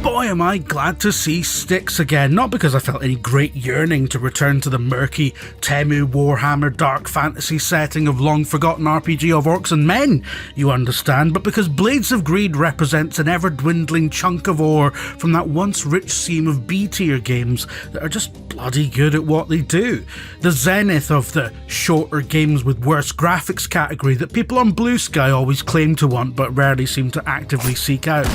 Boy am I glad to see Styx again, not because I felt any great yearning to return to the murky Temu Warhammer dark fantasy setting of long-forgotten RPG of Orcs and Men, you understand, but because Blades of Greed represents an ever-dwindling chunk of ore from that once rich seam of B-tier games that are just bloody good at what they do. The zenith of the shorter games with worse graphics category that people on Blue Sky always claim to want but rarely seem to actively seek out.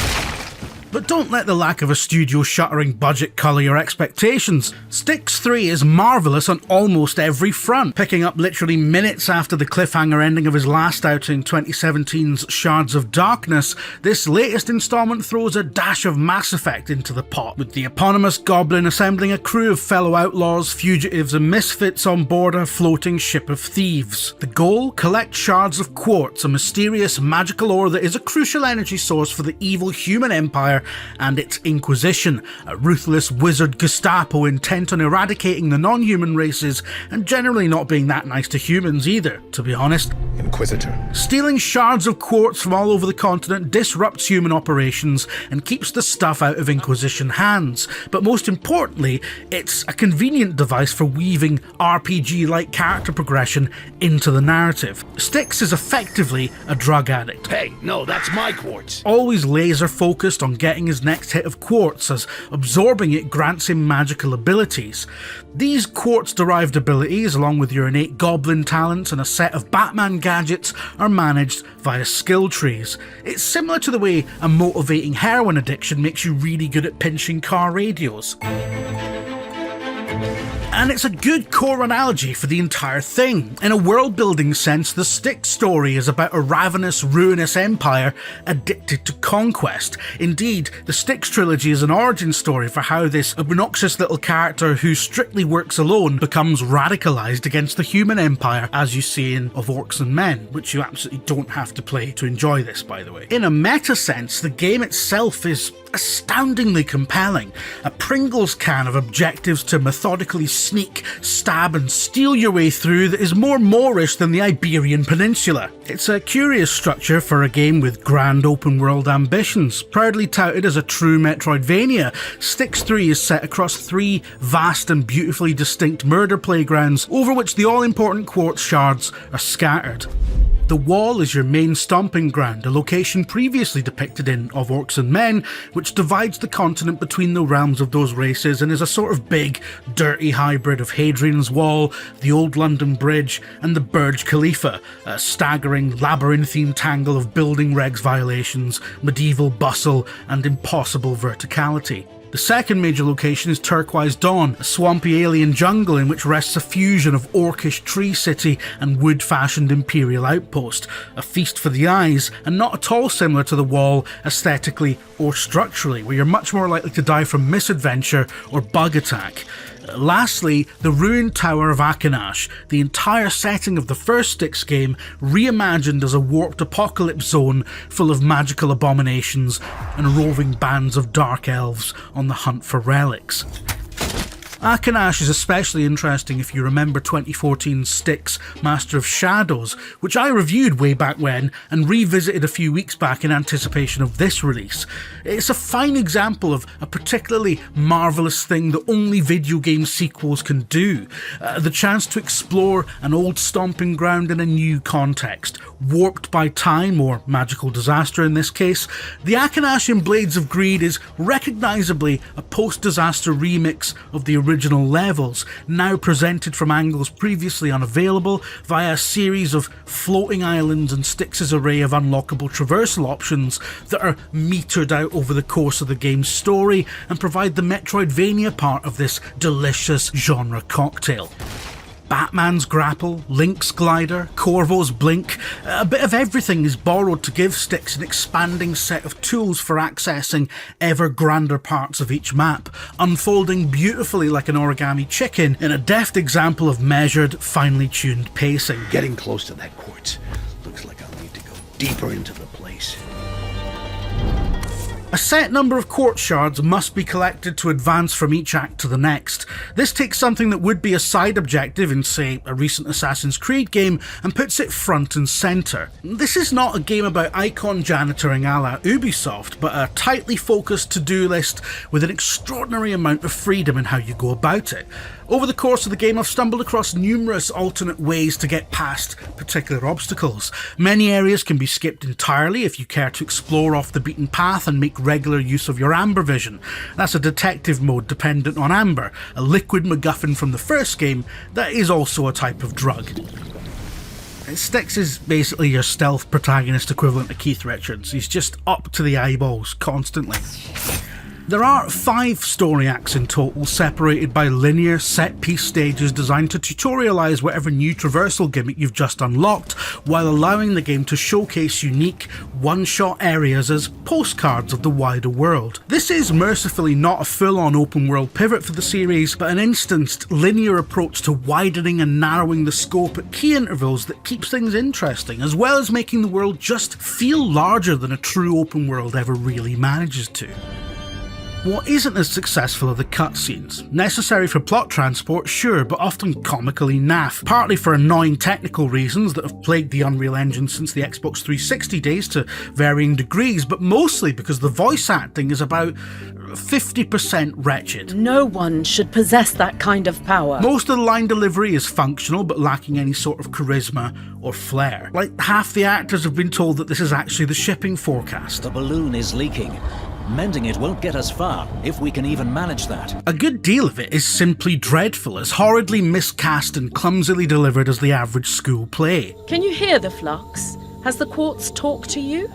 But don't let the lack of a studio shuttering budget colour your expectations. Styx 3 is marvellous on almost every front, picking up literally minutes after the cliffhanger ending of his last outing, 2017's Shards of Darkness. This latest instalment throws a dash of Mass Effect into the pot, with the eponymous goblin assembling a crew of fellow outlaws, fugitives and misfits on board a floating ship of thieves. The goal? Collect shards of quartz, a mysterious magical ore that is a crucial energy source for the evil human empire and its Inquisition, a ruthless wizard Gestapo intent on eradicating the non-human races and generally not being that nice to humans either, to be honest. Inquisitor. Stealing shards of quartz from all over the continent disrupts human operations and keeps the stuff out of Inquisition hands, but most importantly, it's a convenient device for weaving RPG-like character progression into the narrative. Styx is effectively a drug addict. Hey, no, that's my quartz. Always laser focused on getting his next hit of quartz, as absorbing it grants him magical abilities. These quartz-derived abilities, along with your innate goblin talents and a set of Batman gadgets, are managed via skill trees. It's similar to the way a motivating heroin addiction makes you really good at pinching car radios. And it's a good core analogy for the entire thing. In a world-building sense, the Styx story is about a ravenous, ruinous empire addicted to conquest. Indeed, the Styx trilogy is an origin story for how this obnoxious little character who strictly works alone becomes radicalised against the human empire, as you see in Of Orcs and Men, which you absolutely don't have to play to enjoy this, by the way. In a meta sense, the game itself is astoundingly compelling. A Pringles can of objectives to methodically sneak, stab and steal your way through that is more Moorish than the Iberian Peninsula. It's a curious structure for a game with grand open world ambitions. Proudly touted as a true Metroidvania, Styx 3 is set across 3 vast and beautifully distinct murder playgrounds over which the all-important quartz shards are scattered. The Wall is your main stomping ground, a location previously depicted in Of Orcs and Men, which divides the continent between the realms of those races and is a sort of big, dirty hybrid of Hadrian's Wall, the Old London Bridge, and the Burj Khalifa, a staggering labyrinthine tangle of building regs violations, medieval bustle, and impossible verticality. The second major location is Turquoise Dawn, a swampy alien jungle in which rests a fusion of orcish tree city and wood-fashioned imperial outpost, a feast for the eyes, and not at all similar to The Wall aesthetically or structurally, where you're much more likely to die from misadventure or bug attack. Lastly, the ruined Tower of Akanash, the entire setting of the first Styx game reimagined as a warped apocalypse zone full of magical abominations and roving bands of dark elves on the hunt for relics. Akanash is especially interesting if you remember 2014's Styx Master of Shadows, which I reviewed way back when and revisited a few weeks back in anticipation of this release. It's a fine example of a particularly marvellous thing that only video game sequels can do. The chance to explore an old stomping ground in a new context, warped by time or magical disaster in this case. The Akanash in Blades of Greed is recognisably a post-disaster remix of the original levels, now presented from angles previously unavailable via a series of floating islands and Styx's array of unlockable traversal options that are metered out over the course of the game's story and provide the Metroidvania part of this delicious genre cocktail. Batman's grapple, Link's glider, Corvo's blink, a bit of everything is borrowed to give Styx an expanding set of tools for accessing ever grander parts of each map, unfolding beautifully like an origami chicken in a deft example of measured, finely tuned pacing. Getting close to that quartz. Looks like I'll need to go deeper into the place. A set number of quartz shards must be collected to advance from each act to the next. This takes something that would be a side objective in, say, a recent Assassin's Creed game and puts it front and centre. This is not a game about icon janitoring a la Ubisoft, but a tightly focused to-do list with an extraordinary amount of freedom in how you go about it. Over the course of the game, I've stumbled across numerous alternate ways to get past particular obstacles. Many areas can be skipped entirely if you care to explore off the beaten path and make regular use of your amber vision. That's a detective mode dependent on amber, a liquid MacGuffin from the first game that is also a type of drug. Styx is basically your stealth protagonist equivalent to Keith Richards. He's just up to the eyeballs constantly. There are 5 story acts in total, separated by linear set-piece stages designed to tutorialise whatever new traversal gimmick you've just unlocked, while allowing the game to showcase unique, one-shot areas as postcards of the wider world. This is mercifully not a full-on open-world pivot for the series, but an instanced, linear approach to widening and narrowing the scope at key intervals that keeps things interesting, as well as making the world just feel larger than a true open world ever really manages to. What isn't as successful are the cutscenes. Necessary for plot transport, sure, but often comically naff, partly for annoying technical reasons that have plagued the Unreal Engine since the Xbox 360 days to varying degrees, but mostly because the voice acting is about 50% wretched. No one should possess that kind of power. Most of the line delivery is functional but lacking any sort of charisma or flair. Like, half the actors have been told that this is actually the shipping forecast. The balloon is leaking. Mending it won't get us far, if we can even manage that. A good deal of it is simply dreadful, as horridly miscast and clumsily delivered as the average school play. Can you hear the flux? Has the quartz talked to you?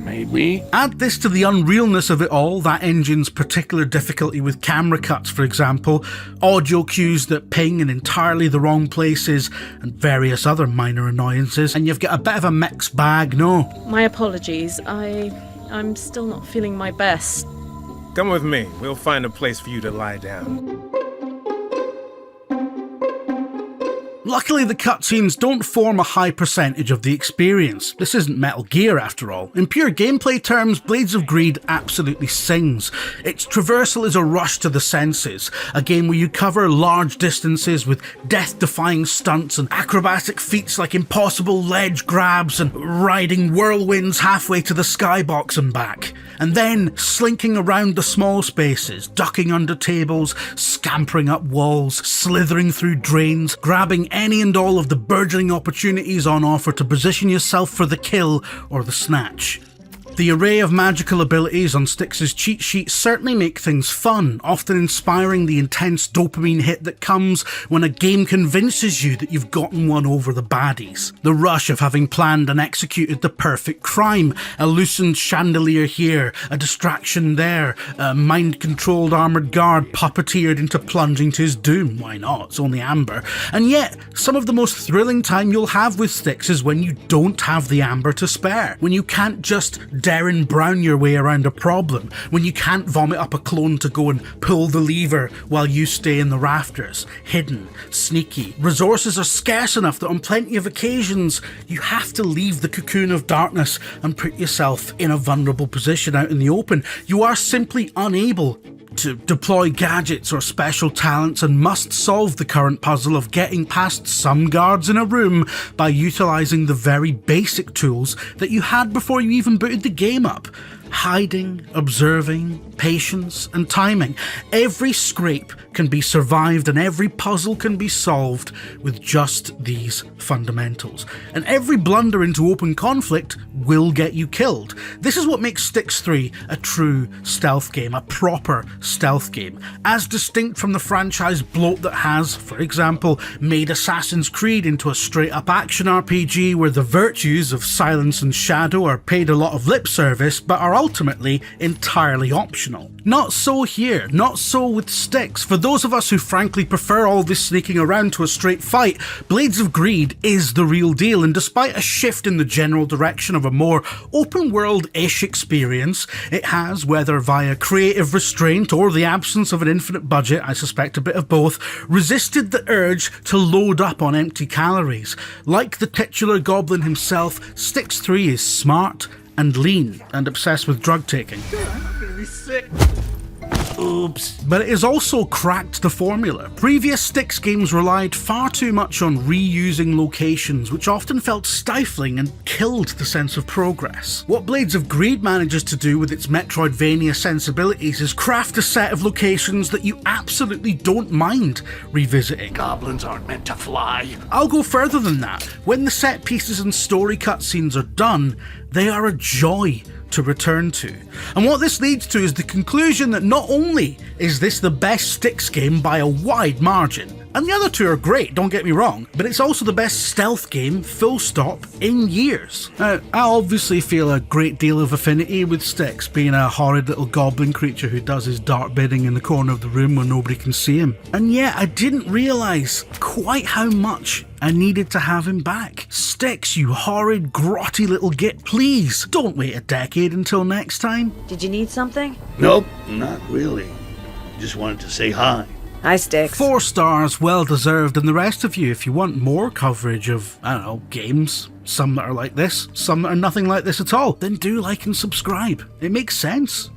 Maybe. Add this to the unrealness of it all, that engine's particular difficulty with camera cuts, for example, audio cues that ping in entirely the wrong places, and various other minor annoyances, and you've got a bit of a mixed bag, no? My apologies, I'm still not feeling my best. Come with me. We'll find a place for you to lie down. Luckily, the cutscenes don't form a high percentage of the experience. This isn't Metal Gear after all. In pure gameplay terms, Blades of Greed absolutely sings. Its traversal is a rush to the senses, a game where you cover large distances with death-defying stunts and acrobatic feats like impossible ledge grabs and riding whirlwinds halfway to the skybox and back. And then slinking around the small spaces, ducking under tables, scampering up walls, slithering through drains, grabbing any and all of the burgeoning opportunities on offer to position yourself for the kill or the snatch. The array of magical abilities on Styx's cheat sheet certainly make things fun, often inspiring the intense dopamine hit that comes when a game convinces you that you've gotten one over the baddies. The rush of having planned and executed the perfect crime, a loosened chandelier here, a distraction there, a mind-controlled armoured guard puppeteered into plunging to his doom, why not, it's only amber. And yet, some of the most thrilling time you'll have with Styx is when you don't have the amber to spare, when you can't just Darren Brown your way around a problem, when you can't vomit up a clone to go and pull the lever while you stay in the rafters, hidden, sneaky. Resources are scarce enough that on plenty of occasions you have to leave the cocoon of darkness and put yourself in a vulnerable position out in the open. You are simply unable to deploy gadgets or special talents and must solve the current puzzle of getting past some guards in a room by utilising the very basic tools that you had before you even booted the game up. Hiding, observing, patience, and timing. Every scrape can be survived and every puzzle can be solved with just these fundamentals. And every blunder into open conflict will get you killed. This is what makes Styx 3 a true stealth game, a proper stealth game, as distinct from the franchise Bloat that has, for example, made Assassin's Creed into a straight-up action RPG where the virtues of silence and shadow are paid a lot of lip service but are ultimately entirely optional. Not so here, not so with Styx. For those of us who frankly prefer all this sneaking around to a straight fight, Blades of Greed is the real deal, and despite a shift in the general direction of a more open world-ish experience, it has, whether via creative restraint or the absence of an infinite budget, I suspect a bit of both, resisted the urge to load up on empty calories. Like the titular goblin himself, Styx 3 is smart and lean and obsessed with drug taking. Oops. But it has also cracked the formula. Previous Styx games relied far too much on reusing locations, which often felt stifling and killed the sense of progress. What Blades of Greed manages to do with its Metroidvania sensibilities is craft a set of locations that you absolutely don't mind revisiting. Goblins aren't meant to fly. I'll go further than that. When the set pieces and story cutscenes are done, they are a joy to return to. And what this leads to is the conclusion that not only is this the best Styx game by a wide margin, and the other two are great, don't get me wrong, but it's also the best stealth game, full stop, in years. Now, I obviously feel a great deal of affinity with Styx, being a horrid little goblin creature who does his dark bidding in the corner of the room where nobody can see him. And yet, I didn't realise quite how much I needed to have him back. Styx, you horrid, grotty little git, please don't wait a decade until next time. Did you need something? Nope, not really. Just wanted to say hi. Hi, Styx. 4 stars, well deserved, and the rest of you, if you want more coverage of, I don't know, games, some that are like this, some that are nothing like this at all, then do like and subscribe. It makes sense.